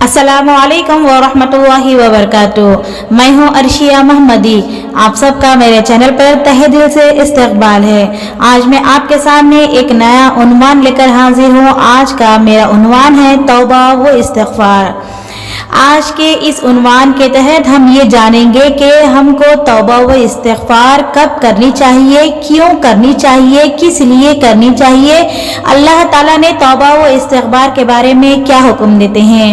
अस्सलामु अलैकुम वरहमतुल्लाहि वबरकातुह। मैं हूँ अर्शिया महमदी। आप सबका मेरे चैनल पर तहे दिल से इस्तकबाल है। आज मैं आपके सामने एक नया उन्वान लेकर हाजिर हूँ। आज का मेरा उन्वान है तौबा व इस्तिग़फ़ार। आज के इस उन्वान के तहत हम ये जानेंगे कि हमको तौबा व इस्तिग़फ़ार कब करनी चाहिए, क्यों करनी चाहिए, किस लिए करनी चाहिए, अल्लाह ताला ने तौबा व इस्तिग़फ़ार के बारे में क्या हुक्म देते हैं।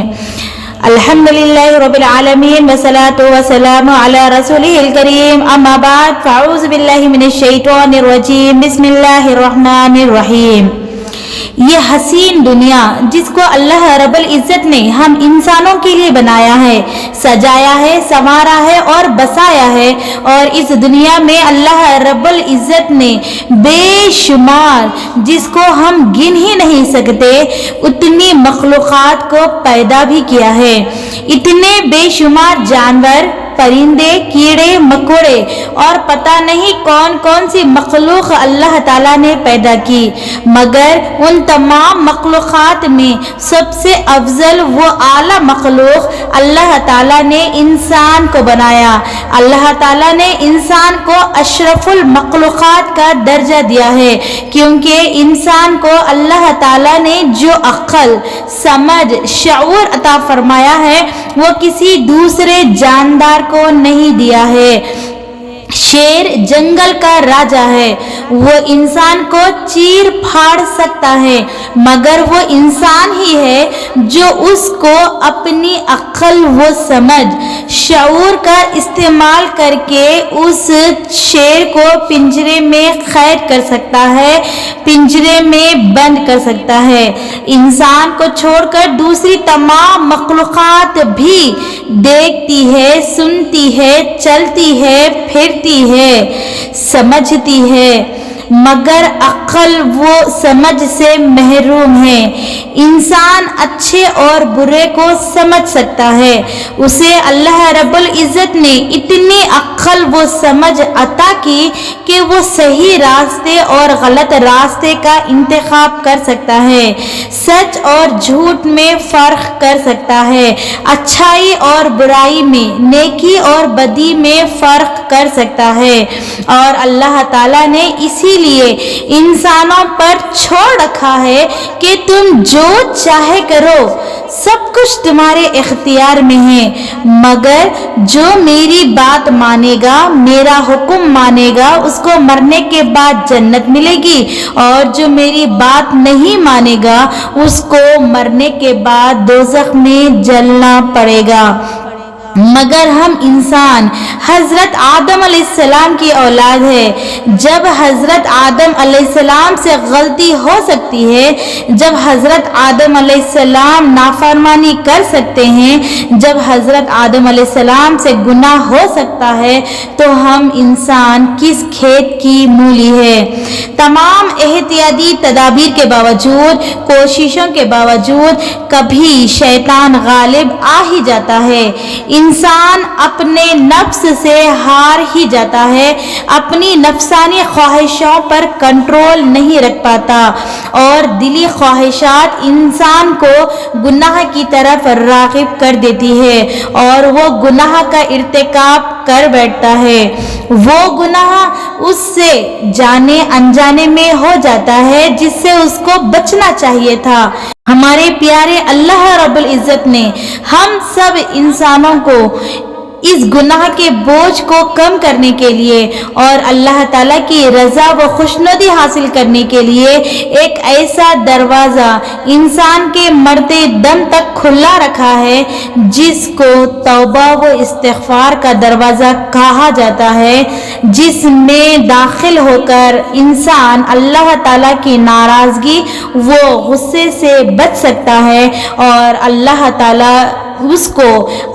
अल्हम्दुलिल्लाहि रब्बिल आलमीन वस्सलातु वस्सलामु अला रसूलिहिल करीम, अम्मा बाद, फ़अऊज़ु बिल्लाहि मिनश शैतानिर रजीम, बिस्मिल्लाहिर रहमानिर रहीम। ये हसीन दुनिया जिसको अल्लाह रब्बुल इज़्ज़त ने हम इंसानों के लिए बनाया है, सजाया है, संवारा है और बसाया है, और इस दुनिया में अल्लाह रब्बुल इज़्ज़त ने बेशुमार, जिसको हम गिन ही नहीं सकते, उतनी मखलूक़ात को पैदा भी किया है। इतने बेशुमार जानवर, परिंदे, कीड़े मकोड़े और पता नहीं कौन कौन सी मखलूक अल्लाह ताला ने पैदा की, मगर उन तमाम मखलूक़ात में सबसे अफजल वो आला मखलूक अल्लाह ताला ने इंसान को बनाया। अल्लाह ताला ने इंसान को अशरफुल मखलूक़ात का दर्जा दिया है, क्योंकि इंसान को अल्लाह ताला ने जो अक्ल, समझ, शऊर अता फरमाया है वो किसी दूसरे जानदार को नहीं दिया है। शेर जंगल का राजा है, वो इंसान को चीर फाड़ सकता है, मगर वो इंसान ही है जो उसको अपनी अक्ल व समझ, शऊर का इस्तेमाल करके उस शेर को पिंजरे में कैद कर सकता है, पिंजरे में बंद कर सकता है। इंसान को छोड़कर दूसरी तमाम मखलूक़ात भी देखती है, सुनती है, चलती है, फिरती है, समझती है, मगर अक्ल वो समझ से महरूम है। इंसान अच्छे और बुरे को समझ सकता है, उसे अल्लाह रब्बुल इज़्ज़त ने इतनी अक्ल वो समझ अता की कि वो सही रास्ते और गलत रास्ते का इंतखाब कर सकता है, सच और झूठ में फ़र्क कर सकता है, अच्छाई और बुराई में, नेकी और बदी में फ़र्क कर सकता है। और अल्लाह ताला ने इसीलिए इंसानों पर छोड़ रखा है कि तुम जो चाहे करो, सब कुछ तुम्हारे इख्तियार में है, मगर जो मेरी बात मानेगा, मेरा हुक्म मानेगा, उसको मरने के बाद जन्नत मिलेगी, और जो मेरी बात नहीं मानेगा उसको मरने के बाद दोज़ख में जलना पड़ेगा। मगर हम इंसान हज़रत आदम अलैहिस्सलाम की औलाद है। जब हज़रत आदम अलैहिस्सलाम से गलती हो सकती है, जब हज़रत आदम अलैहिस्सलाम नाफरमानी कर सकते हैं, जब हज़रत आदम अलैहिस्सलाम से गुनाह हो सकता है, तो हम इंसान किस खेत की मूली है। तमाम एहतियाती तदाबीर के बावजूद, कोशिशों के बावजूद कभी शैतान गालिब आ ही जाता है। इंसान अपने नफ्स से हार ही जाता है, अपनी नफसानी ख्वाहिशों पर कंट्रोल नहीं रख पाता, और दिली ख्वाहिशात इंसान को गुनाह की तरफ राग़िब कर देती है, और वो गुनाह का इर्तिकाब कर बैठता है। वो गुनाह उससे जाने अनजाने में हो जाता है, जिससे उसको बचना चाहिए था। हमारे प्यारे अल्लाह रब्बुल इज़्ज़त ने हम सब इंसानों को इस गुनाह के बोझ को कम करने के लिए और अल्लाह ताला की रज़ा व खुशनुदी हासिल करने के लिए एक ऐसा दरवाज़ा इंसान के मरते दम तक खुला रखा है, जिसको तौबा व इस्तिग़फ़ार का दरवाज़ा कहा जाता है, जिसमें दाखिल होकर इंसान अल्लाह ताला की नाराज़गी व गुस्से से बच सकता है, और अल्लाह ताला उसको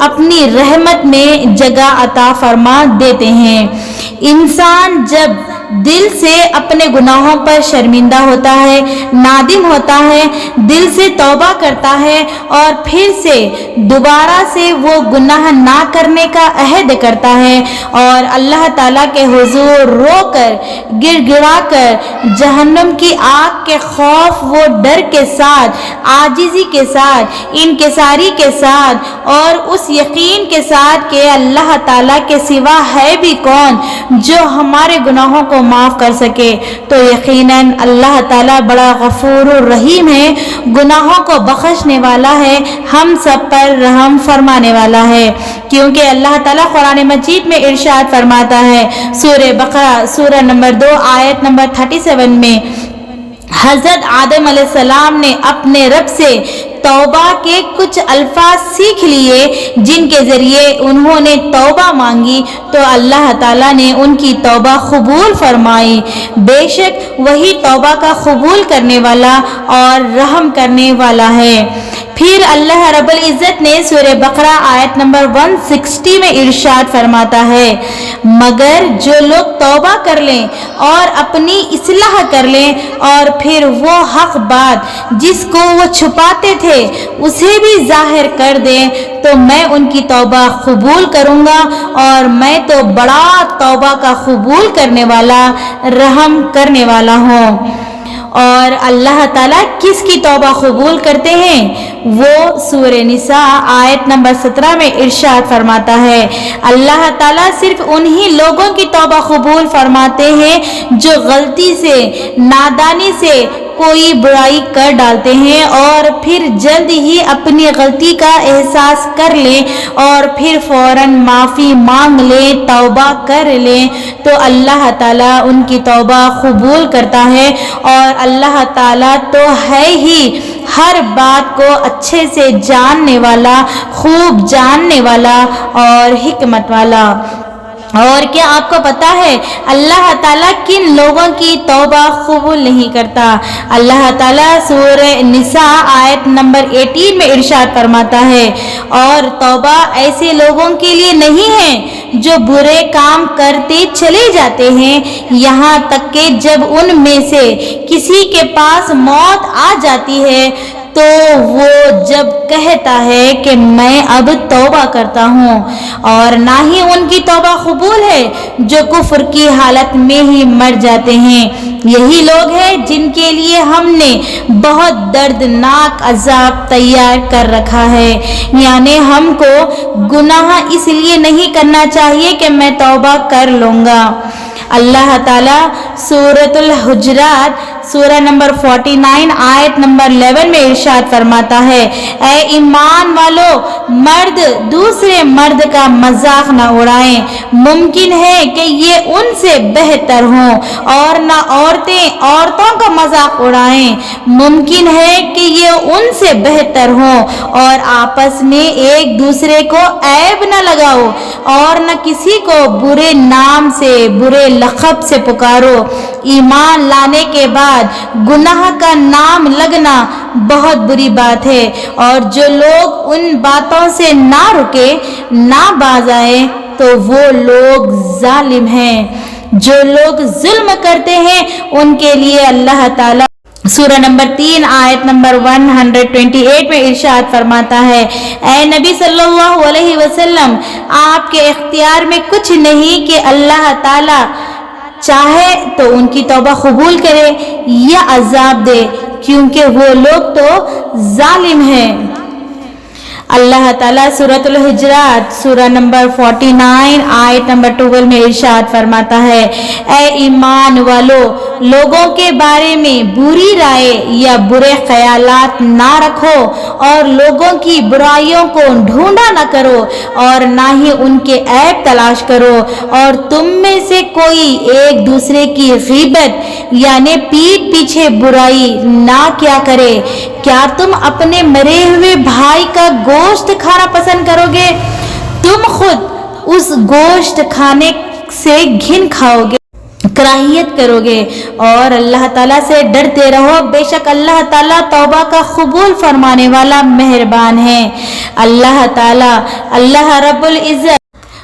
अपनी रहमत में जगह अता फरमा देते हैं। इंसान जब दिल से अपने गुनाहों पर शर्मिंदा होता है, नादिम होता है, दिल से तौबा करता है और फिर से दोबारा से वो गुनाह ना करने का अहद करता है और अल्लाह ताला के हुजूर रोकर गिड़गिड़ाकर जहन्नम की आग के खौफ वो डर के साथ, आजिज़ी के साथ, इनकिसारी के साथ और उस यकीन के साथ कि अल्लाह ताला के सिवा है भी कौन जो हमारे गुनाहों को माफ़ कर सके, तो यकीनन अल्लाह ताला बड़ा गफूर रहीम है, गुनाहों को बख्शने वाला है, हम सब पर रहम फरमाने वाला है। क्योंकि अल्लाह ताला कुरान मजीद में इरशाद फरमाता है सूरह बकरा सूरह नंबर 2 आयत नंबर 37 में, हज़रत आदम अलैहिस्सलाम ने अपने रब से तौबा के कुछ अल्फाज सीख लिए जिनके ज़रिए उन्होंने तौबा मांगी तो अल्लाह ताला ने उनकी तौबा कबूल फरमाई। बेशक वही तौबा का कबूल करने वाला और रहम करने वाला है। फिर अल्लाह रब्बुल इज़्ज़त ने सूरह बकरा आयत नंबर 160 में इरशाद फरमाता है, मगर जो लोग तौबा कर लें और अपनी इस्लाह कर लें और फिर वो हक बात जिसको वो छुपाते थे उसे भी जाहिर कर दें तो मैं उनकी तौबा कबूल करूँगा और मैं तो बड़ा तौबा का कबूल करने वाला, रहम करने वाला हूँ। और अल्लाह ताला किसकी तौबा कबूल करते हैं? वो सूरह निसा आयत नंबर 17 में इरशाद फरमाता है, अल्लाह ताला सिर्फ उन्हीं लोगों की तौबा कबूल फरमाते हैं जो गलती से, नादानी से कोई बुराई कर डालते हैं और फिर जल्द ही अपनी गलती का एहसास कर लें और फिर फौरन माफ़ी मांग लें, तौबा कर लें तो अल्लाह ताला उनकी तौबा कबूल करता है। और अल्लाह ताला तो है ही हर बात को अच्छे से जानने वाला, खूब जानने वाला और हिकमत वाला। और क्या आपको पता है अल्लाह ताला किन लोगों की तौबा कबूल नहीं करता? अल्लाह ताला सूरह निसा आयत नंबर 18 में इरशाद फरमाता है, और तौबा ऐसे लोगों के लिए नहीं है जो बुरे काम करते चले जाते हैं यहाँ तक कि जब उनमें से किसी के पास मौत आ जाती है तो वो जब कहता है कि मैं अब तौबा करता हूँ, और ना ही उनकी तौबा कबूल है जो कुफ्र की हालत में ही मर जाते हैं। यही लोग हैं जिनके लिए हमने बहुत दर्दनाक अजाब तैयार कर रखा है। यानी हमको गुनाह इसलिए नहीं करना चाहिए कि मैं तौबा कर लूँगा। अल्लाह ताला सूरतुल हुजरात सूरह नंबर 49 आयत नंबर 11 में इरशाद फरमाता है, ऐ ईमान वालों, मर्द दूसरे मर्द का मजाक न उड़ाएं, मुमकिन है कि ये उनसे बेहतर हों, और न औरतें औरतों का मजाक उड़ाएं, मुमकिन है कि ये उनसे बेहतर हों, और आपस में एक दूसरे को ऐब न लगाओ और न किसी को बुरे नाम से, बुरे लक़ब से पुकारो। ईमान लाने के बाद गुनाह का नाम लगना बहुत बुरी बात है, और जो लोग उन बातों से ना रुके, ना बाज आए तो वो लोग जालिम हैं। जो लोग जुल्म करते हैं उनके लिए अल्लाह ताला सूरह नंबर 3 आयत नंबर 128 में इरशाद फरमाता है, ऐ नबी सल्लल्लाहु अलैहि वसल्लम, आपके इख्तियार में कुछ नहीं कि अल्लाह ताला चाहे तो उनकी तौबा कबूल करे या अजाब दे, क्योंकि वो लोग तो जालिम हैं। अल्लाह ताला सूरतुल हुजरात सूरह नंबर 49 आयत नंबर 12 में इरशाद फरमाता है, ऐ ईमान वालों, लोगों के बारे में बुरी राय या बुरे ख्यालात ना रखो और लोगों की बुराइयों को ढूंढा ना करो और ना ही उनके ऐब तलाश करो, और तुम में से कोई एक दूसरे की गीबत यानी पीठ पीछे बुराई ना क्या करे। क्या तुम अपने मरे हुए भाई का गोश्त खाना पसंद करोगे? तुम खुद उस गोश्त खाने से घिन खाओगे, कराहियत करोगे, और अल्लाह ताला से डरते रहो। बेशक अल्लाह ताला तौबा का कबूल फरमाने वाला मेहरबान है। अल्लाह ताला, अल्लाह रब्बुल इज़्ज़त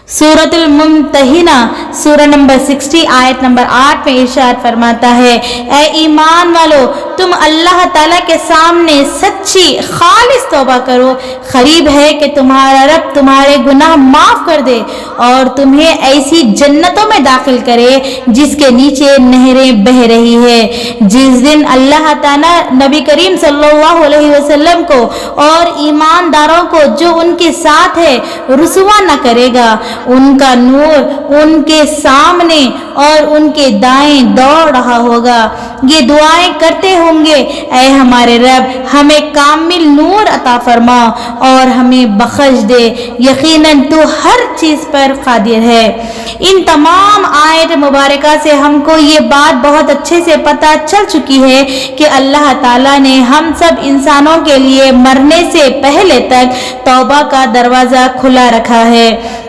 सूरतुल मुम्तहिना सूरह नंबर 60 आयत नंबर 8 में इरशाद फरमाता है, ए ईमान वालो, तुम अल्लाह ताला के सामने सच्ची खालिस तौबा करो, करीब है कि तुम्हारा रब तुम्हारे गुनाह माफ कर दे और तुम्हें ऐसी जन्नतों में दाखिल करे जिसके नीचे नहरें बह रही है। जिस दिन अल्लाह ताला नबी करीम सल्लल्लाहु अलैहि वसल्लम को और ईमानदारों को जो उनके साथ है रुसवा न करेगा, उनका नूर उनके सामने और उनके दाएं दौड़ रहा होगा। ये दुआएं करते होंगे, ऐ हमारे रब, हमें कामिल नूर अता फरमा और हमें बख्श दे, यकीनन तू हर चीज पर कादिर है। इन तमाम आयत मुबारका से हमको ये बात बहुत अच्छे से पता चल चुकी है कि अल्लाह ताला ने हम सब इंसानों के लिए मरने से पहले तक तौबा का दरवाज़ा खुला रखा है।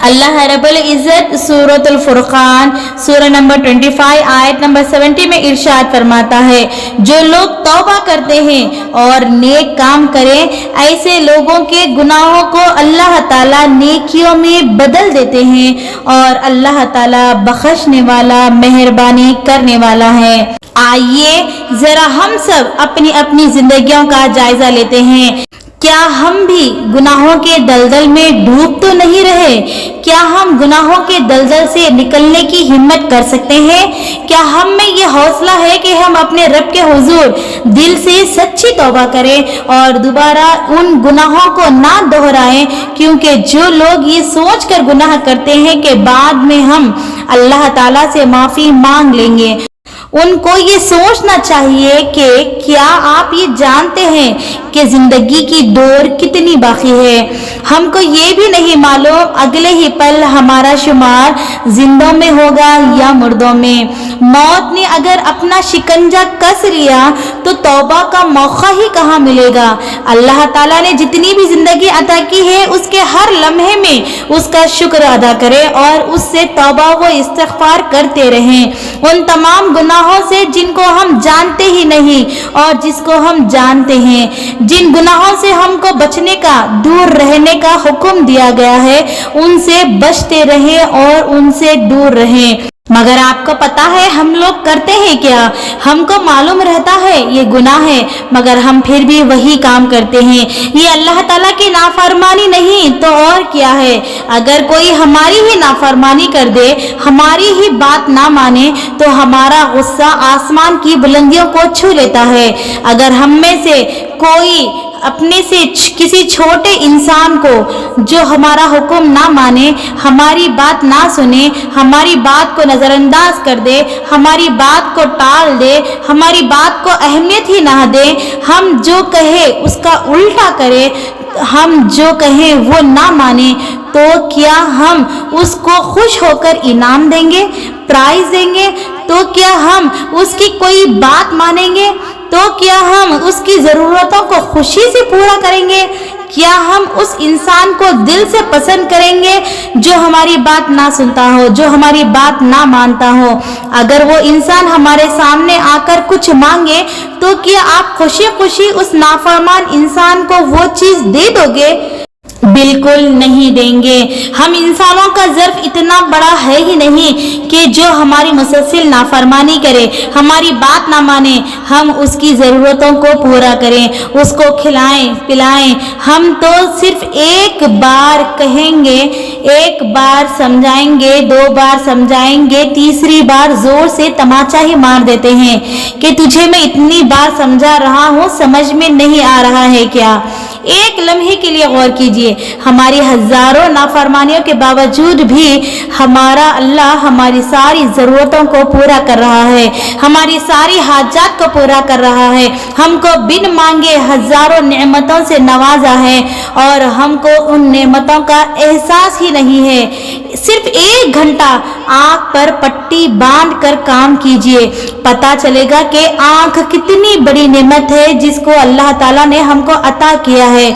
अल्लाह रब्बुल इज़्ज़त सूरतुल फुरकान सूरह नंबर 25 आयत नंबर 70 में इरशाद फरमाता है, जो लोग तौबा करते हैं और नेक काम करें, ऐसे लोगों के गुनाहों को अल्लाह ताला नेकियों में बदल देते हैं और अल्लाह ताला बख्शने वाला, मेहरबानी करने वाला है। आइए जरा हम सब अपनी अपनी जिंदगियों का जायजा लेते हैं। क्या हम भी गुनाहों के दलदल में डूब तो नहीं रहे? क्या हम गुनाहों के दलदल से निकलने की हिम्मत कर सकते हैं? क्या हम में ये हौसला है कि हम अपने रब के हुजूर दिल से सच्ची तौबा करें और दोबारा उन गुनाहों को ना दोहराएं? क्योंकि जो लोग ये सोच कर गुनाह करते हैं कि बाद में हम अल्लाह ताला से माफ़ी मांग लेंगे, उनको ये सोचना चाहिए कि क्या आप ये जानते हैं कि जिंदगी की दौर कितनी बाकी है। हमको ये भी नहीं मालूम अगले ही पल हमारा शुमार जिंदों में होगा या मुर्दों में। मौत ने अगर अपना शिकंजा कस लिया तो तौबा का मौका ही कहाँ मिलेगा। अल्लाह ताला ने जितनी भी जिंदगी अता की है उसके हर लम्हे में उसका शुक्र अदा करें और उससे तौबा व इस्तिग़फ़ार करते रहें उन तमाम गुनाहों से जिनको हम जानते ही नहीं और जिसको हम जानते हैं। जिन गुनाहों से हमको बचने का, दूर रहने का हुक्म दिया गया है, उनसे बचते रहें और उनसे दूर रहें। मगर आपको पता है हम लोग करते हैं क्या? हमको मालूम रहता है ये गुनाह है मगर हम फिर भी वही काम करते हैं। ये अल्लाह ताला की नाफरमानी नहीं तो और क्या है। अगर कोई हमारी ही नाफरमानी कर दे, हमारी ही बात ना माने तो हमारा गुस्सा आसमान की बुलंदियों को छू लेता है। अगर हम में से कोई अपने से किसी छोटे इंसान को जो हमारा हुक्म ना माने, हमारी बात ना सुने, हमारी बात को नज़रअंदाज कर दे, हमारी बात को टाल दे, हमारी बात को अहमियत ही ना दे, हम जो कहे उसका उल्टा करे, हम जो कहें वो ना माने, तो क्या हम उसको खुश होकर इनाम देंगे, प्राइज देंगे? तो क्या हम उसकी कोई बात मानेंगे? तो क्या हम उसकी ज़रूरतों को खुशी से पूरा करेंगे? क्या हम उस इंसान को दिल से पसंद करेंगे जो हमारी बात ना सुनता हो, जो हमारी बात ना मानता हो? अगर वो इंसान हमारे सामने आकर कुछ मांगे तो क्या आप खुशी खुशी उस नाफरमान इंसान को वो चीज़ दे दोगे? बिल्कुल नहीं देंगे। हम इंसानों का ज़र्फ इतना बड़ा है ही नहीं कि जो हमारी मुसलसल नाफरमानी करे, हमारी बात ना माने, हम उसकी ज़रूरतों को पूरा करें, उसको खिलाएं पिलाएं। हम तो सिर्फ एक बार कहेंगे, एक बार समझाएंगे, 2 बार समझाएंगे, तीसरी बार ज़ोर से तमाचा ही मार देते हैं कि तुझे मैं इतनी बार समझा रहा हूँ, समझ में नहीं आ रहा है क्या? एक लम्हे के लिए गौर कीजिए, हमारी हजारों नाफरमानियों के बावजूद भी हमारा अल्लाह हमारी सारी ज़रूरतों को पूरा कर रहा है, हमारी सारी हाजात को पूरा कर रहा है, हमको बिन मांगे हजारों नेमतों से नवाजा है और हमको उन नेमतों का एहसास ही नहीं है। सिर्फ 1 घंटा आँख पर पट्टी बांध कर काम कीजिए, पता चलेगा कि आँख कितनी बड़ी नेमत है जिसको अल्लाह ताला ने हमको अता किया है।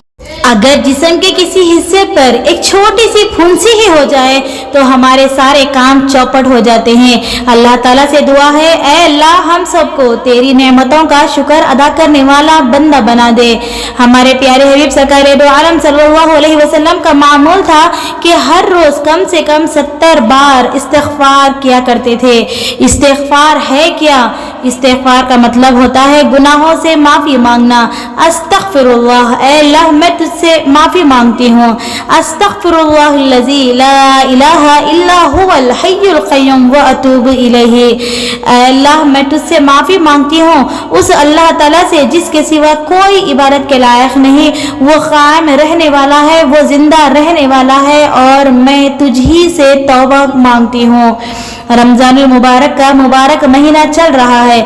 अगर जिस्म के किसी हिस्से पर एक छोटी सी फुंसी ही हो जाए तो हमारे सारे काम चौपट हो जाते हैं। अल्लाह ताला से दुआ है, ऐ अल्लाह हम सबको तेरी नेमतों का शुक्र अदा करने वाला बंदा बना दे। हमारे प्यारे हबीब सरकार दो आलम सल्लल्लाहु अलैहि वसल्लम का मामूल था कि हर रोज कम से कम 70 बार इस्तिग़फ़ार किया करते थे। इस्तिग़फ़ार है क्या? इस्तिग़फ़ार का मतलब होता है गुनाहों से माफ़ी मांगना। अस्तग़फ़िरुल्लाह, ऐ अल्लाह मैं तुझसे माफ़ी मांगती हूँ। अस्तग़फ़िरुल्लाहल्लज़ी ला इलाहा इल्ला हुवल हय्युल क़य्यूम व अतूबु इलैहि। ऐ अल्लाह मैं तुझसे माफ़ी मांगती हूँ उस अल्लाह ताला से जिसके सिवा कोई इबादत के लायक नहीं, वो क़ायम रहने वाला है, वो ज़िंदा रहने वाला है और मैं तुझी से तौबा मांगती हूँ। रमज़ानुल मुबारक का मुबारक महीना चल रहा है।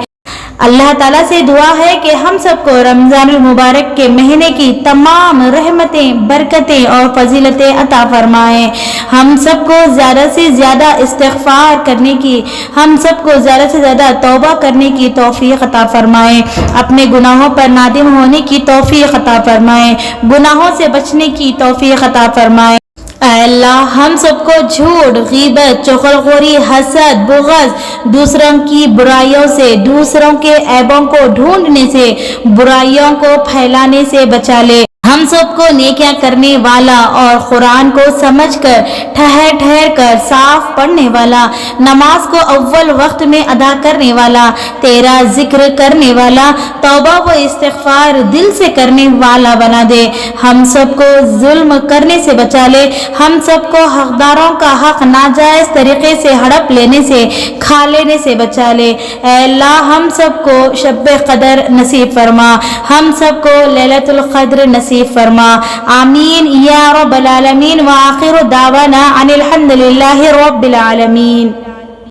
अल्लाह ताला से दुआ है कि हम सबको रमज़ानुल मुबारक के महीने की तमाम रहमतें, बरकतें और फजीलतें अता फरमाएं। हम सबको ज़्यादा से ज़्यादा इस्तिग़फ़ार करने की, हम सबको ज़्यादा से ज़्यादा तौबा करने की तौफ़ीक़ अता फरमाएं। अपने गुनाहों पर नादिम होने की तौफ़ीक़ अता फरमाएं। गुनाहों से बचने की तौफ़ीक़ अता फरमाएं। अल्लाह हम सबको झूठ, गीबत, चुगलखोरी, हसद, बुग़्ज़, दूसरों की बुराइयों से, दूसरों के ऐबों को ढूंढने से, बुराइयों को फैलाने से बचा ले। हम सबको नेकियां करने वाला और कुरान को समझकर ठहर ठहर कर साफ पढ़ने वाला, नमाज को अव्वल वक्त में अदा करने वाला, तेरा जिक्र करने वाला, तौबा व इस्तिग़फ़ार दिल से करने वाला बना दे। हम सबको जुल्म करने से बचा ले। हम सबको हकदारों का हक नाजायज़ तरीके से हड़प लेने से, खा लेने से बचा ले। ऐ अल्लाह हम सबको शब क़दर नसीब फरमा, हम सबको लैलतुल क़द्र नसीब फरमा। आमीन या रब्बल आलमीन व आखिरु दावाना अनिल हम्दुलिल्लाहि रब्बिल आलमीन।